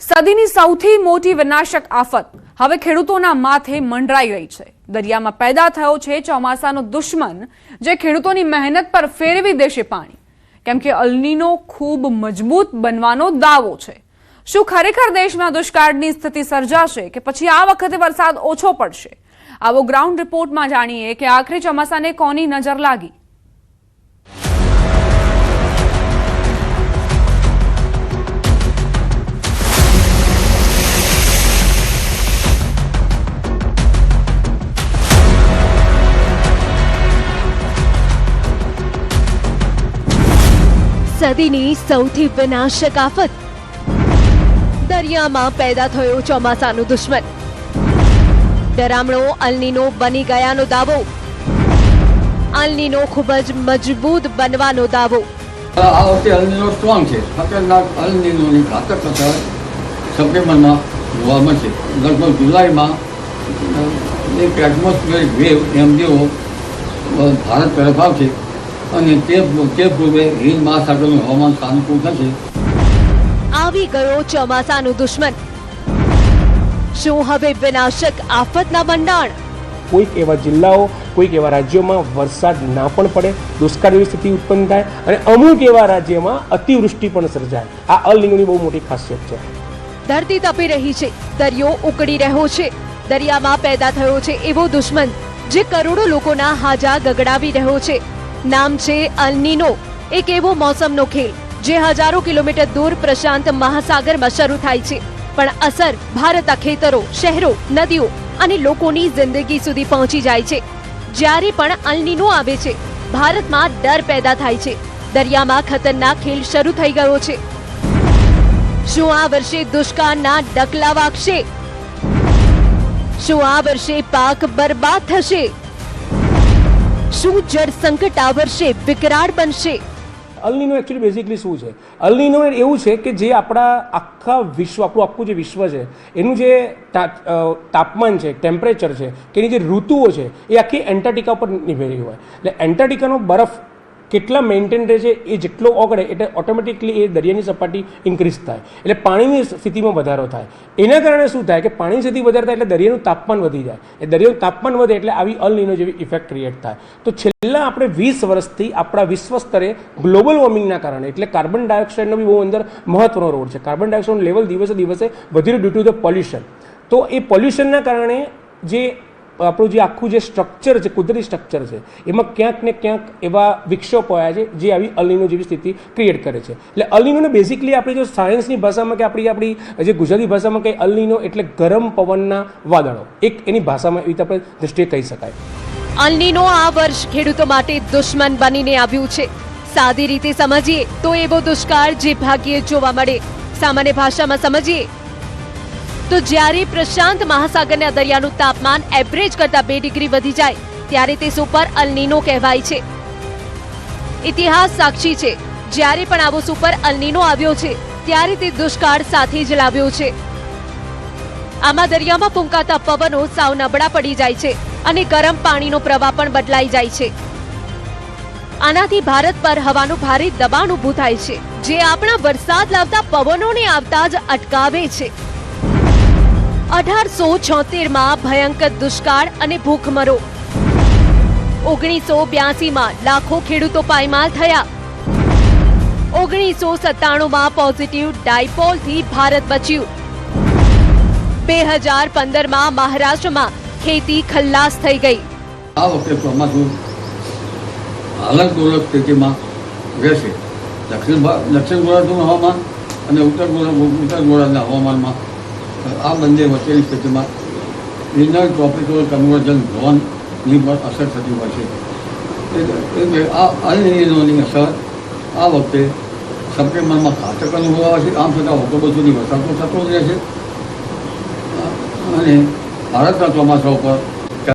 સદીની સૌથી મોટી વિનાશક આફત હવે ખેડૂતોના માથે મંડરાઈ રહી છે। દરિયામાં પેદા થયો છે ચોમાસાનો દુશ્મન, જે ખેડૂતોની મહેનત પર ફેરવી દેશે પાણી, કેમ કે અલનીનો ખૂબ મજબૂત બનવાનો દાવો છે। શું ખરેખર દેશમાં દુષ્કાળની સ્થિતિ સર્જાશે કે પછી આ વખતે વરસાદ ઓછો પડશે? આવો ગ્રાઉન્ડ રિપોર્ટમાં જાણીએ કે આખરે ચોમાસાને કોની નજર લાગી। સદીની સૌથી વિનાશક આફત, દરિયામાં પેદા થયો ચોમાસાનો દુશ્મન, ડરામણો અલનીનો બની ગયાનો દાવો, અલનીનો ખૂબ જ મજબૂત બનવાનો દાવો। આ વખતે અલનીનો સ્ટ્રોંગ છે, ખતરનાક અલનીનોની ઘાતક અસર સપ્ટેમ્બરમાં જોવા મળશે। લગભગ જુલાઈમાં એક એટમોસ્ફિયરિક વેવ એમ જેવો ભારત તરફ આવશે અને તે પૂર્વે હિન્દ મહાસાગરનું હવામાન સાનુકૂળ થશે। આવી ગયો ચોમાસાનો દુશ્મન। શું હવે વિનાશક આફતના ભંડાણ? કોઈક એવા જિલ્લાઓ, કોઈક એવા રાજ્યોમાં વરસાદ ના પણ પડે, દુષ્કાળ જેવી સ્થિતિ ઉત્પન્ન થાય અને અમુક એવા રાજ્યમાં અતિવૃષ્ટિ પણ સર્જાય। આ અલ નીનોની બહુ મોટી ખાસિયત છે। ધરતી તપી રહી છે, દરિયો ઉકળી રહ્યો છે, દરિયામાં પેદા થયો છે એવો દુશ્મન જે કરોડો લોકોના હાજા ગગડાવી રહ્યો છે। નામ છે અલ નીનો, એક એવો મોસમનો ખેલ જે હજારો કિલોમીટર દૂર પ્રશાંત મહાસાગરમાં શરૂ થાય છે, પણ અસર ભારતના ખેતરો, શહેરો, નદીઓ અને લોકોની જિંદગી સુધી પહોંચી જાય છે। જ્યારે પણ અલ નીનો આવે છે, ભારતમાં ડર પેદા થાય છે, દરિયામાં ખતરનાક ખેલ શરૂ થઈ ગયો છે। શું આ વર્ષે દુષ્કાળના ડકલા વાગશે? શું આ વર્ષે પાક બરબાદ થશે? શું જળ સંકટ આ વર્ષે વિકરાળ બનશે? અલ નીનો એકચ્યુઅલી બેઝિકલી શું છે? અલ નીનો એવું છે કે જે આપણા આખા વિશ્વ, આપણું આખું જે વિશ્વ છે એનું જે તાપમાન છે, ટેમ્પરેચર છે, કે એની જે ઋતુઓ છે એ આખી એન્ટાર્ટિકા ઉપર નિભેલી હોય। એટલે એન્ટાર્ટિકાનો બરફ કેટલા મેન્ટેન રહે છે એ જેટલો ઓગળે એટલે ઓટોમેટિકલી એ દરિયાની સપાટી ઇન્ક્રીઝ થાય, એટલે પાણીની સ્થિતિમાં વધારો થાય। એના કારણે શું થાય કે પાણીની સ્થિતિ વધારે થાય એટલે દરિયાનું તાપમાન વધી જાય, એ દરિયાનું તાપમાન વધે એટલે આવી અલ નીનો જેવી ઇફેક્ટ ક્રિએટ થાય। તો છેલ્લા આપણે 20 વર્ષથી આપણા વિશ્વ સ્તરે ગ્લોબલ વોર્મિંગના કારણે, એટલે કાર્બન ડાયોક્સાઇડનો બી બહુ અંદર મહત્વનો રોલ છે। કાર્બન ડાયોક્સાઇડનું લેવલ દિવસે દિવસે વધી રહ્યું ડ્યુ ટુ ધ પોલ્યુશન। તો એ પોલ્યુશનના કારણે જે આપણું જે આખું જે સ્ટ્રક્ચર છે, કુદરતી સ્ટ્રક્ચર છે, એમાં ક્યાંક ને ક્યાંક એવા વિક્ષેપો આવ્યા છે જે આવી અલ નીનો જેવી સ્થિતિ ક્રિએટ કરે છે। એટલે અલ નીનોને બેઝિકલી આપણી જો સાયન્સની ભાષામાં કે આપણી જે ગુજરાતી ભાષામાં કે અલ નીનો એટલે ગરમ પવનના વાદળો, એક એની ભાષામાં એવી રીતે આપણે દ્રષ્ટિએ કહી શકાય। અલ નીનો આ વર્ષ ખેડૂતો માટે દુશ્મન બનીને આવ્યું છે। સાદી રીતે સમજીએ તો એવો દુષ્કાળ જે ભાગ્યે જોવા મળે। સામાન્ય ભાષામાં સમજીએ તો જ્યારે પ્રશાંત મહાસાગરના દરિયાનું તાપમાન એવરેજ કરતા 2 ડિગ્રી વધી જાય ત્યારે તે સુપર અલ નીનો કહેવાય છે। ઇતિહાસ સાક્ષી છે, જ્યારે પણ આવો સુપર અલ નીનો આવ્યો છે ત્યારે તે દુષ્કાળ સાથે જ લાવ્યો છે। આમાં દરિયામાં ફૂંકાતા પવનો સાવ નબળા પડી જાય છે અને ગરમ પાણીનો પ્રવાહ પણ બદલાઈ જાય છે। આનાથી ભારત પર હવાનું ભારે દબાણ ઊભું થાય છે, જે આપણા વરસાદ લાવતા પવનોને આવતા જ અટકાવે છે। 1876માં ભયંકર દુષ્કાળ અને ભૂખમરો, 1982માં લાખો ખેડૂતો પાયમાલ થયા, 1997માં પોઝિટિવ ડાયપોલથી ભારત બચ્યું, 2015માં મહારાષ્ટ્રમાં ખેતી ખલ્લાસ થઈ ગઈ। આ વખતે ચોમાસું હાલત ગોળક સ્થિતિમાં રહેશે। દક્ષિણ ગોળાર્ધનું હવામાન અને ઉત્તર ગોળાર્ધના હવામાનમાં આ બંને વચ્ચેની સ્થિતિમાં ઇનર ટ્રોપિકલ કન્વર્જન ઝોનની પણ અસર થતી હોય છે। એટલે આ અલ નીનોની અસર આ વખતે સપ્ટેમ્બરમાં ઘાતક અનુભવાશે। આમ છતાં ઓક્ટોબર સુધી વરસાદ થતો જ રહેશે અને ભારતના ચોમાસા ઉપર